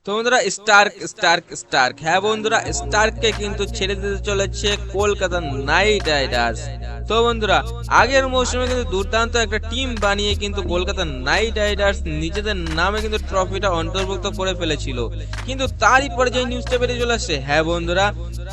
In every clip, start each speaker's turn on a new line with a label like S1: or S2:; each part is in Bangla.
S1: তো বন্ধুরা স্টার্ক স্টার্ক স্টার্ক হ্যাঁ বন্ধুরা স্টার্ককে কিন্তু ছেড়ে দিতে চলেছে কলকাতা নাইট রাইডার্স। তো বন্ধুরা আগের মৌসুমে কিন্তু দুর্দান্ত একটা টিম বানিয়ে কিন্তু কলকাতা নাইট রাইডার্স নিজেদের নামে কিন্তু ট্রফিটা অন্তর্ভুক্ত করে ফেলেছিল, কিন্তু তারই পরে যে নিউজটা বেরিয়ে চলে আসছে, হ্যাঁ বন্ধুরা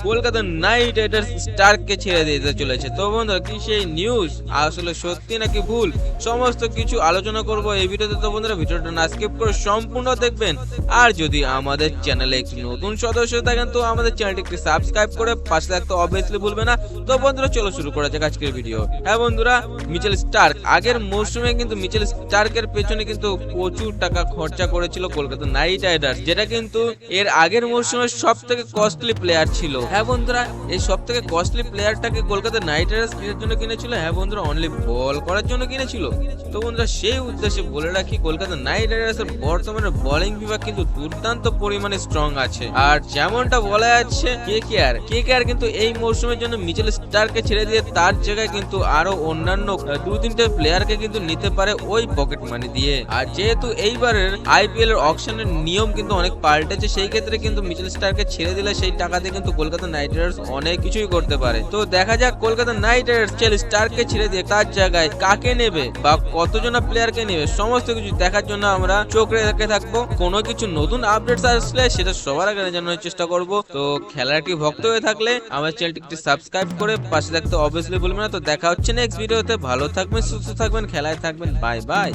S1: কলকাতা নাইট রাইডার্স স্টার্ককে ছেড়ে দিতে চলেছে। তো বন্ধুরা কি সেই নিউজ আসলে সত্যি নাকি ভুল, সমস্ত কিছু আলোচনা করব এই ভিডিওতে। তো বন্ধুরা ভিডিওটা না স্কিপ করে সম্পূর্ণ দেখবেন। আর যদি আমাদের চ্যানেলে একটি নতুন সদস্য থাকেন তো আমাদের চ্যানেলটি সাবস্ক্রাইব করে পাশে থাকতে অবভিয়াসলি ভুলবে না। তো বন্ধুরা চলো শুরু করা যাক আজকের ভিডিও। হ্যাঁ বন্ধুরা মিচেল স্টার্ক আগের মৌসুমে কিন্তু মিচেল স্টার্কের পেছনে কিন্তু প্রচুর টাকা খরচা করেছিল কলকাতা নাইট রাইডার্স, যেটা কিন্তু এর আগের মৌসুমের সব থেকে কস্টলি প্লেয়ার ছিল। হ্যাঁ বন্ধুরা এই সব থেকে কস্টলি প্লেয়ারটাকে কলকাতা নাইট রাইডার্স কিনার জন্য কিনেছিল, হ্যাঁ বন্ধুরা অনলি বল করার জন্য কিনেছিল। তো বন্ধুরা সেই উদ্দেশ্যে বলে রাখি কলকাতা নাইট রাইডার্স এর বর্তমানে বোলিং বিভাগ কিন্তু দুর্দান্ত পরিমাণে স্ট্রং আছে। আর যেমনটা বলা যাচ্ছে কেকেআর কিন্তু এই মৌসুমের জন্য মিচেল স্টার্ককে ছেড়ে দিয়ে তার জায়গায় কিন্তু আরো অন্যান্য দু তিনটে প্লেয়ারকে কিন্তু নিতে পারে ওই পকেট মানি দিয়ে। আর যেহেতু এইবারের আইপিএল এর অকশনের নিয়ম কিন্তু অনেক পাল্টেছে, সেই ক্ষেত্রে কিন্তু মিচেল স্টার্ককে ছেড়ে দিলে সেই টাকা দিয়ে কিন্তু কলকাতা নাইট রাইডার্স অনেক কিছুই করতে পারে। তো দেখা যাক কলকাতা নাইট রাইডার্স মিচেল স্টার্ককে ছেড়ে দিয়ে তার জায়গায় কাকে নেবে বা কতজনা প্লেয়ারকে নেবে, সমস্ত কিছু দেখার জন্য আমরা চোখ রেখে থাকবো। কোনো কিছু নতুন আপডেটস আসলে সেটা সবার আগে জানানোর চেষ্টা করব। তো খেলার একটি ভক্ত হয়ে থাকলে আমার চ্যানেলটি সাবস্ক্রাইব করে পাশে থাকতে অবভিয়াসলি ভুলবেন না। তো দেখা হচ্ছে নেক্সট ভিডিওতে। ভালো থাকবেন, সুস্থ থাকবেন, খেলায় থাকবেন, বাই বাই।